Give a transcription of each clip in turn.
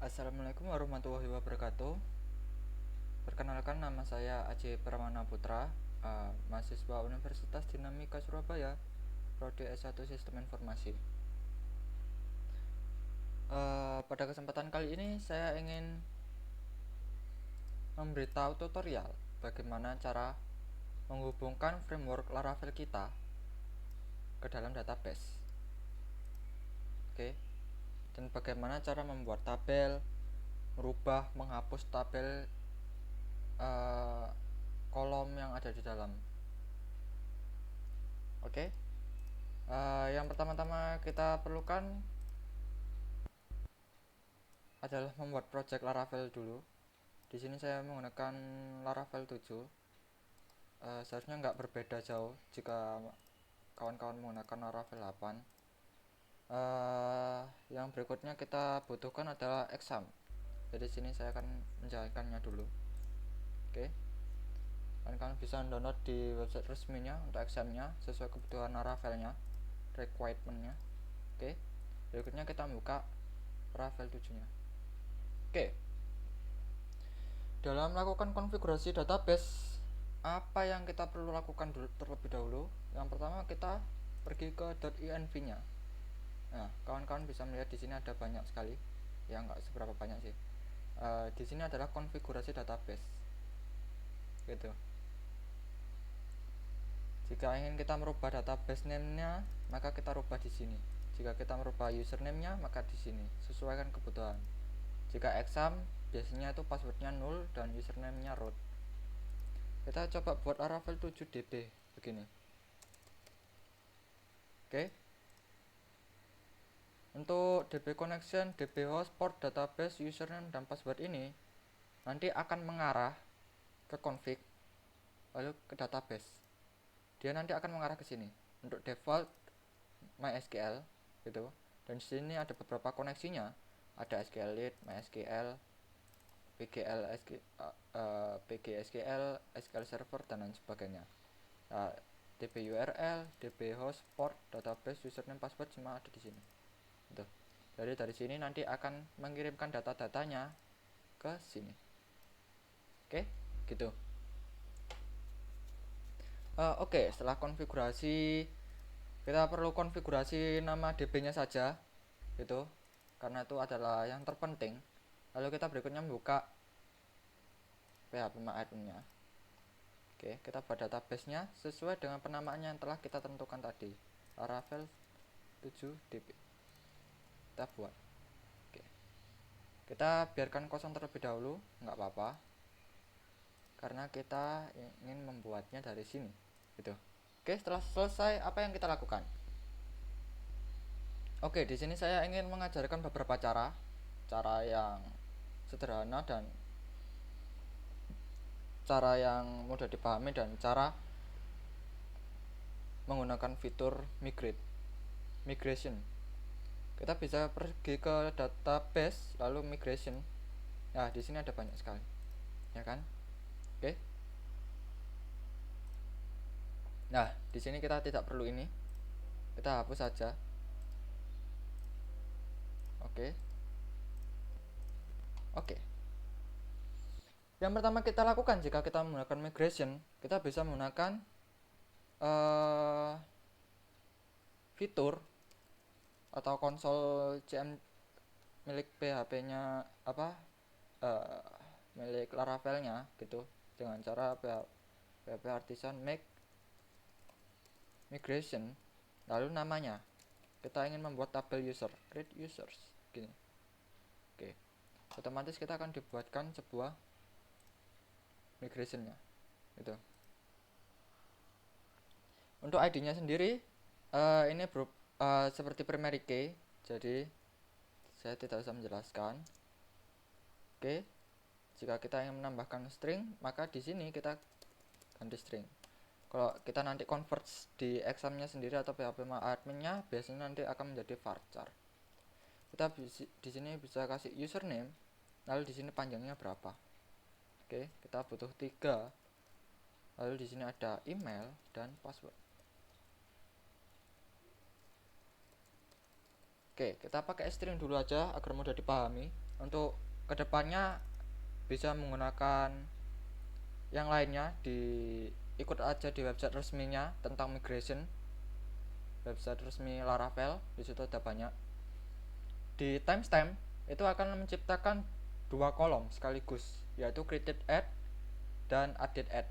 Assalamualaikum warahmatullahi wabarakatuh. Perkenalkan, nama saya Aji Pramana Putra, mahasiswa Universitas Dinamika Surabaya, Prodi S1 Sistem Informasi. Pada kesempatan kali ini saya ingin memberitahu tutorial bagaimana cara menghubungkan framework Laravel kita ke dalam database. Oke. Dan bagaimana cara membuat tabel, merubah, menghapus tabel kolom yang ada di dalam. Oke. Yang pertama-tama kita perlukan adalah membuat project Laravel dulu. Di sini saya menggunakan Laravel 7. Seharusnya nggak berbeda jauh jika kawan-kawan menggunakan Laravel 8. Yang berikutnya kita butuhkan adalah exam. Jadi sini saya akan menjalankannya dulu. Oke. Kalian bisa download di website resminya untuk examnya sesuai kebutuhan Laravelnya, requirementnya. Oke. Berikutnya kita buka Laravel 7-nya. Oke. Dalam melakukan konfigurasi database, apa yang kita perlu lakukan terlebih dahulu? Yang pertama, kita pergi ke .env-nya. Nah, kawan-kawan bisa melihat di sini ada banyak sekali. Ya, nggak seberapa banyak sih. Di sini adalah konfigurasi database. Gitu. Jika ingin kita merubah database name-nya, maka kita rubah di sini. Jika kita merubah username-nya, maka di sini. Sesuaikan kebutuhan. Jika exam, biasanya itu passwordnya null dan username-nya root. Kita coba buat Laravel 7db begini. Oke. Untuk db connection, db host, port, database, username, dan password ini nanti akan mengarah ke config lalu ke database. Dia nanti akan mengarah ke sini. Untuk default MySQL gitu. Dan di sini ada beberapa koneksinya. Ada SQLite, MySQL, PGSQL, SQL Server, dan lain sebagainya. DB URL, DB host, port, database, username, password semua ada di sini. Gitu. Jadi dari sini nanti akan mengirimkan data-datanya ke sini. Oke, gitu. Oke, setelah konfigurasi, kita perlu konfigurasi nama DB-nya saja, gitu, karena itu adalah yang terpenting. Lalu kita berikutnya membuka php-admin-nya. Oke, kita buat database-nya sesuai dengan penamaannya yang telah kita tentukan tadi, Laravel 7db. Kita buat. Oke. Kita biarkan kosong terlebih dahulu, nggak apa-apa, karena kita ingin membuatnya dari sini, gitu. Oke, setelah selesai, apa yang kita lakukan? Oke, di sini saya ingin mengajarkan beberapa cara yang sederhana dan cara yang mudah dipahami dan cara menggunakan fitur migration. Kita bisa pergi ke database lalu migration. Nah, di sini ada banyak sekali, ya kan? Oke. Nah, di sini kita tidak perlu ini. Kita hapus saja. Oke. Oke. Yang pertama kita lakukan jika kita menggunakan migration, kita bisa menggunakan fitur atau konsol CM milik PHP-nya milik Laravel-nya gitu, dengan cara PHP artisan make migration, lalu namanya kita ingin membuat tabel user, create users gini. Oke. Otomatis kita akan dibuatkan sebuah migration-nya gitu. Untuk ID-nya sendiri ini seperti primary key, jadi saya tidak usah menjelaskan. Oke. Jika kita ingin menambahkan string, maka di sini kita ganti string. Kalau kita nanti convert di examnya sendiri atau PHP adminnya, biasanya nanti akan menjadi varchar. Kita di sini bisa kasih username, lalu di sini panjangnya berapa. Oke, kita butuh 3. Lalu di sini ada email dan password. Oke, kita pakai string dulu aja agar mudah dipahami. Untuk kedepannya bisa menggunakan yang lainnya, ikut aja di website resminya tentang migration, website resmi Laravel. Di situ ada banyak. Di timestamp itu akan menciptakan dua kolom sekaligus, yaitu created add dan update add.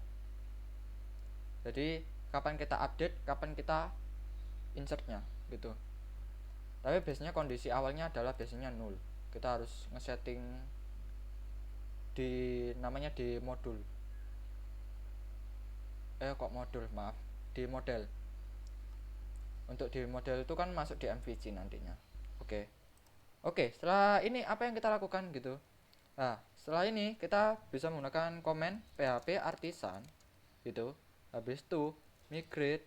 Jadi kapan kita update, kapan kita insertnya gitu. Tapi biasanya kondisi awalnya adalah biasanya null. Kita harus ngesetting di namanya di modul. Maaf, di model. Untuk di model itu kan masuk di MVC nantinya. Oke, setelah ini apa yang kita lakukan gitu. Nah, setelah ini kita bisa menggunakan komen php artisan gitu. Habis itu migrate,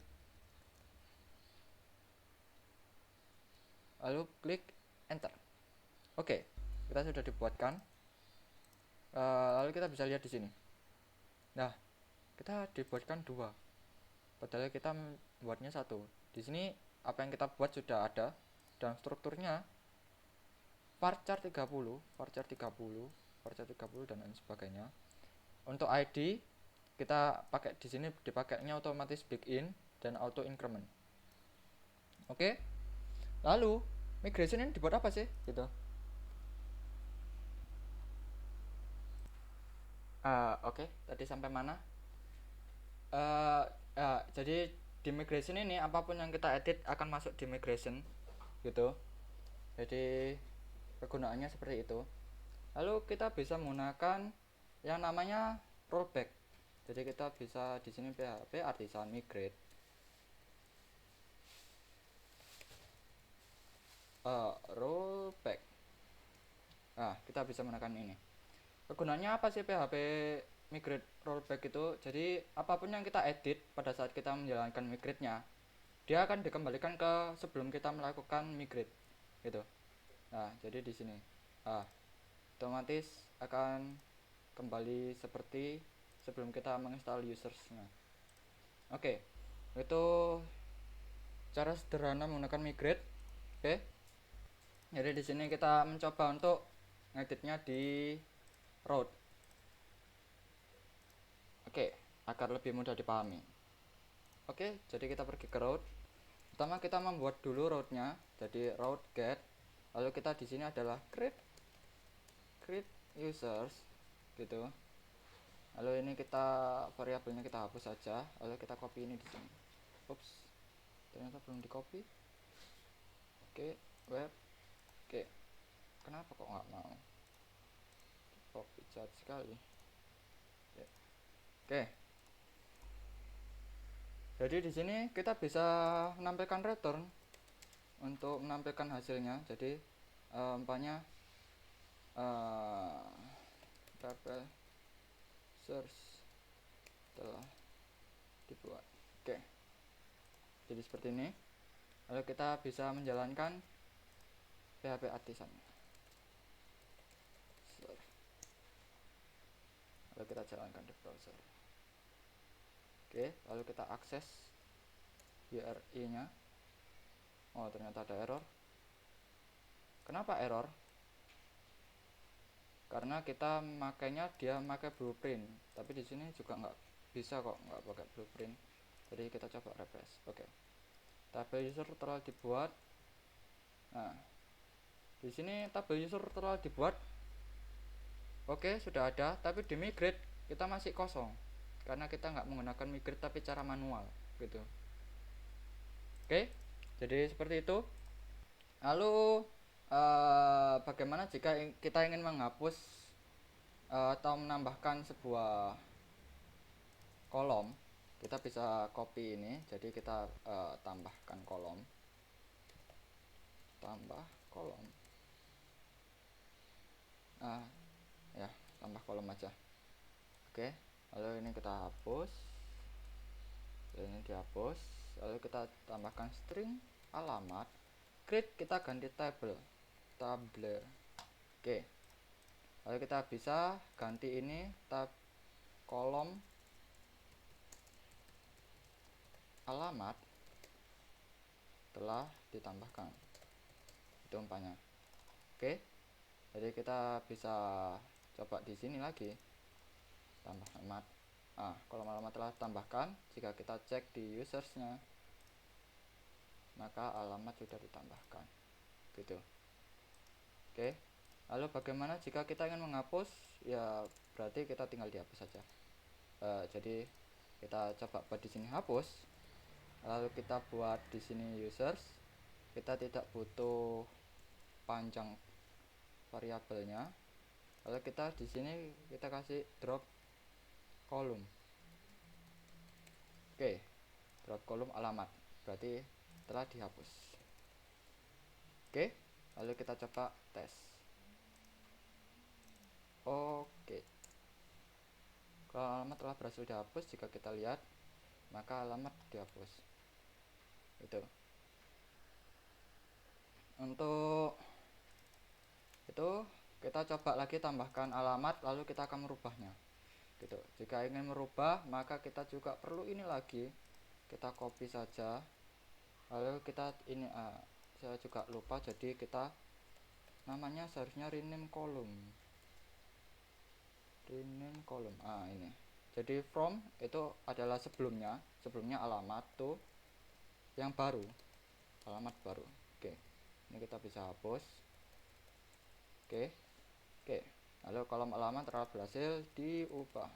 lalu klik enter. Oke, kita sudah dibuatkan. Lalu kita bisa lihat di sini. Nah, kita dibuatkan dua, padahal kita buatnya satu. Di sini apa yang kita buat sudah ada dan strukturnya varchar 30, varchar 30, varchar 30 dan lain sebagainya. Untuk ID kita pakai di sini, dipakainya otomatis begin dan auto increment. Oke. Lalu migration ini dibuat apa sih gitu? Oke, tadi sampai mana? Jadi di migration ini apapun yang kita edit akan masuk di migration gitu. Jadi kegunaannya seperti itu. Lalu kita bisa menggunakan yang namanya rollback. Jadi kita bisa di sini PHP artisan migrate, rollback. Nah, kita bisa menggunakan ini. Kegunaannya apa sih PHP migrate rollback itu? Jadi apapun yang kita edit pada saat kita menjalankan migrate-nya, dia akan dikembalikan ke sebelum kita melakukan migrate gitu. Nah, jadi di sini otomatis akan kembali seperti sebelum kita menginstal usersnya. Oke, itu cara sederhana menggunakan migrate. Oke, jadi di sini kita mencoba untuk ngeditnya di root. Oke, agar lebih mudah dipahami. Oke, jadi kita pergi ke root. Pertama kita membuat dulu rootnya, jadi root get. Lalu kita di sini adalah create users gitu. Lalu ini kita variabelnya kita hapus saja. Lalu kita copy ini di sini. Ups, ternyata belum di copy. Oke, web. Oke, kenapa kok nggak mau? Copy jahat sekali. Oke. Jadi di sini kita bisa menampilkan return untuk menampilkan hasilnya. Jadi umpamanya tabel search telah dibuat. Oke. Jadi seperti ini. Lalu kita bisa menjalankan PHP artisan. Lalu kita jalankan di browser. Oke, lalu kita akses URI-nya. Oh, ternyata ada error. Kenapa error? Karena kita makainya dia pakai blueprint, tapi di sini juga nggak bisa kok, nggak pakai blueprint. Jadi kita coba refresh. Oke, tabel user telah dibuat. Nah, di sini tabel user telah dibuat. Oke, sudah ada, tapi di migrate kita masih kosong karena kita nggak menggunakan migrate tapi cara manual gitu. Oke, jadi seperti itu. Lalu bagaimana jika kita ingin menghapus atau menambahkan sebuah kolom? Kita bisa copy ini, jadi kita tambah kolom, ya tambah kolom aja. Oke, lalu ini kita hapus, ini dihapus, lalu kita tambahkan string alamat, create kita ganti tabler. Oke, lalu kita bisa ganti ini tab kolom alamat telah ditambahkan. itu umpamanya. Oke, jadi kita bisa coba di sini lagi tambah alamat. Kalau alamat telah tambahkan, jika kita cek di usersnya, maka alamat sudah ditambahkan gitu. Oke, lalu bagaimana jika kita ingin menghapus? Ya berarti kita tinggal dihapus saja. Jadi kita coba buat di sini hapus, lalu kita buat di sini users. Kita tidak butuh panjang variabelnya, lalu kita di sini kita kasih drop kolom. Oke, drop kolom alamat berarti telah dihapus. Oke, lalu kita coba tes. Oke, kalau alamat telah berhasil dihapus, jika kita lihat maka alamat dihapus. Itu untuk itu kita coba lagi tambahkan alamat, lalu kita akan merubahnya gitu. Jika ingin merubah, maka kita juga perlu ini lagi, kita copy saja, lalu kita ini saya juga lupa, jadi kita namanya seharusnya rename column ini. Jadi from itu adalah sebelumnya alamat tuh yang baru, alamat baru. Oke, ini kita bisa hapus. Oke, lalu kolom alamat telah berhasil diubah,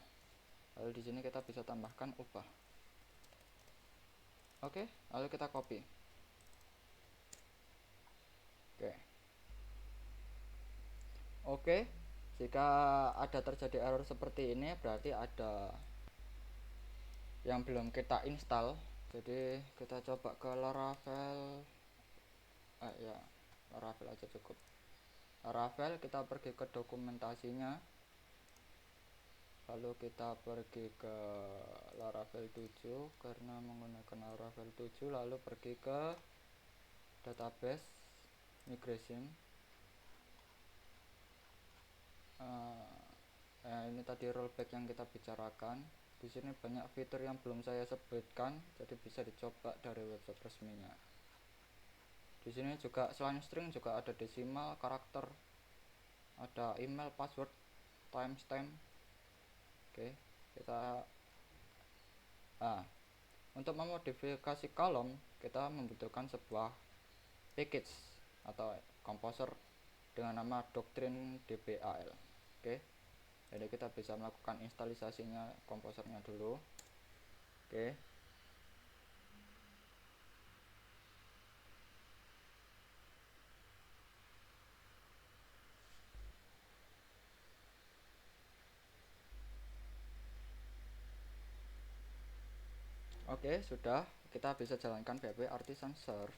lalu di sini kita bisa tambahkan ubah. Oke, lalu kita copy. Oke, jika ada terjadi error seperti ini, berarti ada yang belum kita install. Jadi kita coba ke Laravel, Laravel aja cukup. Laravel, kita pergi ke dokumentasinya, lalu kita pergi ke Laravel 7 karena menggunakan Laravel 7, lalu pergi ke database migration. Ini tadi rollback yang kita bicarakan. Di sini banyak fitur yang belum saya sebutkan, jadi bisa dicoba dari website resminya. Di sini juga selain string juga ada desimal, karakter, ada email, password, timestamp. Oke, kita untuk memodifikasi kolom kita membutuhkan sebuah package atau composer dengan nama Doctrine DBAL. Oke, jadi kita bisa melakukan instalisasinya komposernya dulu. Oke, sudah, kita bisa jalankan PHP Artisan Serve.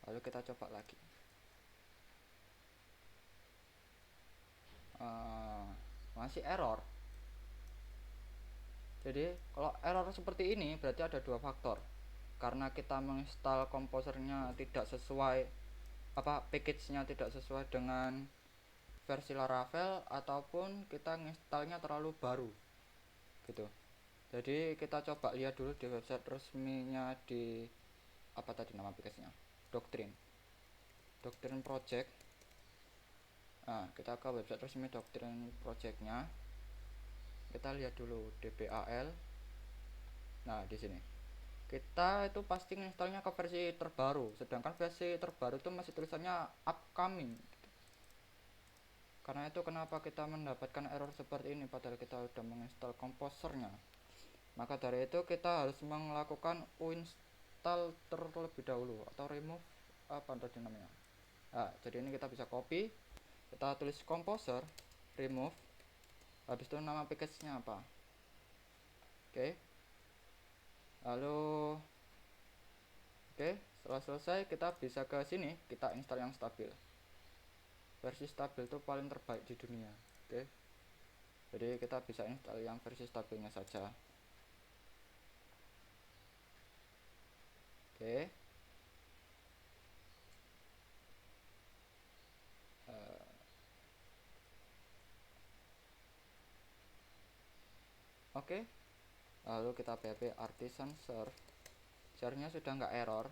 Lalu kita coba lagi. Masih error. Jadi kalau error seperti ini berarti ada dua faktor. Karena kita menginstal komposernya tidak sesuai, package-nya tidak sesuai dengan versi Laravel, ataupun kita menginstalnya terlalu baru gitu. Jadi kita coba lihat dulu di website resminya, di apa tadi nama package-nya, Doctrine Project. Kita ke website resmi Doctrine Project-nya, kita lihat dulu DBAL. Nah, di sini kita itu pasti installnya ke versi terbaru, sedangkan versi terbaru itu masih tulisannya upcoming. Karena itu kenapa kita mendapatkan error seperti ini padahal kita sudah menginstal komposernya. Maka dari itu kita harus melakukan uninstall terlebih dahulu atau remove tadi namanya. Jadi ini kita bisa copy, kita tulis composer, remove, habis itu nama package-nya apa. Oke, lalu setelah selesai kita bisa ke sini, kita install yang stabil. Versi stabil itu paling terbaik di dunia. Jadi kita bisa install yang versi stabilnya saja. Lalu kita php artisan serve, jar-nya sudah nggak error,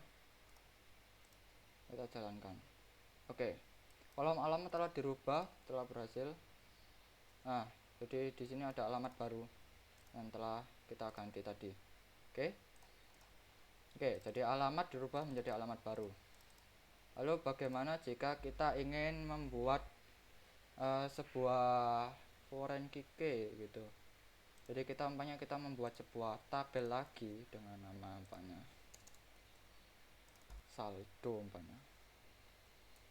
kita jalankan. Oke, kolom alamat telah dirubah, telah berhasil. Nah, jadi di sini ada alamat baru yang telah kita ganti tadi. Oke. Oke, jadi alamat dirubah menjadi alamat baru. Lalu bagaimana jika kita ingin membuat sebuah foreign key gitu. Jadi kita membuat sebuah tabel lagi dengan nama saldo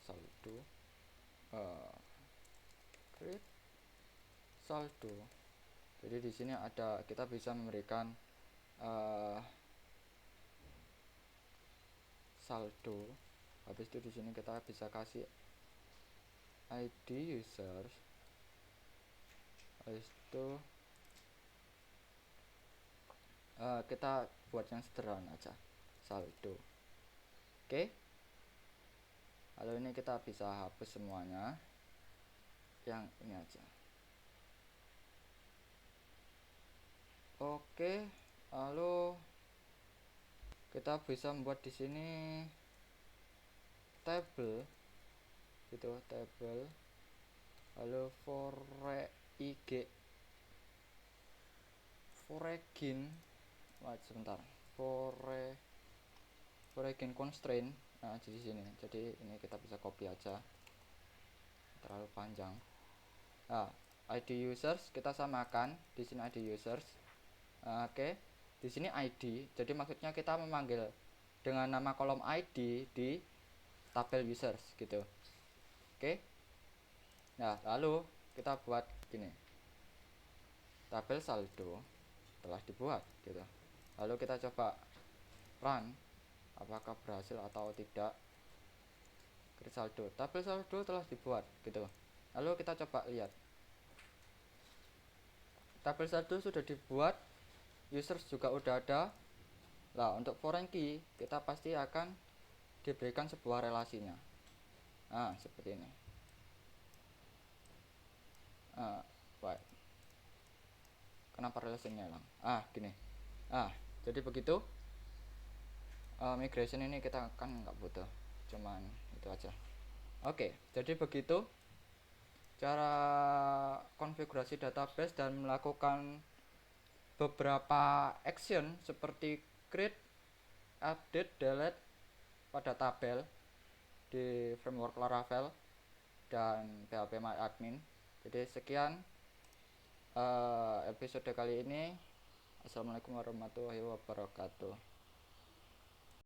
saldo create saldo. Jadi di sini kita bisa memberikan saldo. Habis itu di sini kita bisa kasih ID users. Habis itu kita buat yang sederhana aja, saldo. Oke. Lalu ini kita bisa hapus semuanya, yang ini aja. Oke, lalu kita bisa membuat di sini table gitu, table. Lalu foregin sebentar, foregin constraint. Nah, di sini. Jadi ini kita bisa copy aja, terlalu panjang. Nah, ID users kita samakan di sini, ID users. Oke, di sini ID. Jadi maksudnya kita memanggil dengan nama kolom ID di tabel users gitu. Oke. Nah, lalu kita buat gini, tabel saldo telah dibuat gitu. Lalu kita coba run, apakah berhasil atau tidak. Create saldo, tabel saldo telah dibuat gitu. Lalu kita coba lihat, tabel saldo sudah dibuat, users juga udah ada. Nah, untuk foreign key kita pasti akan diberikan sebuah relasinya. Nah, seperti ini. Baik. Kenapa relasinya hilang? Gini. Jadi begitu. Migration ini kita kan nggak butuh, cuman itu aja. Oke, jadi begitu cara konfigurasi database dan melakukan beberapa action seperti create, update, delete pada tabel di framework Laravel dan phpMyAdmin. Jadi sekian episode kali ini. Assalamualaikum warahmatullahi wabarakatuh.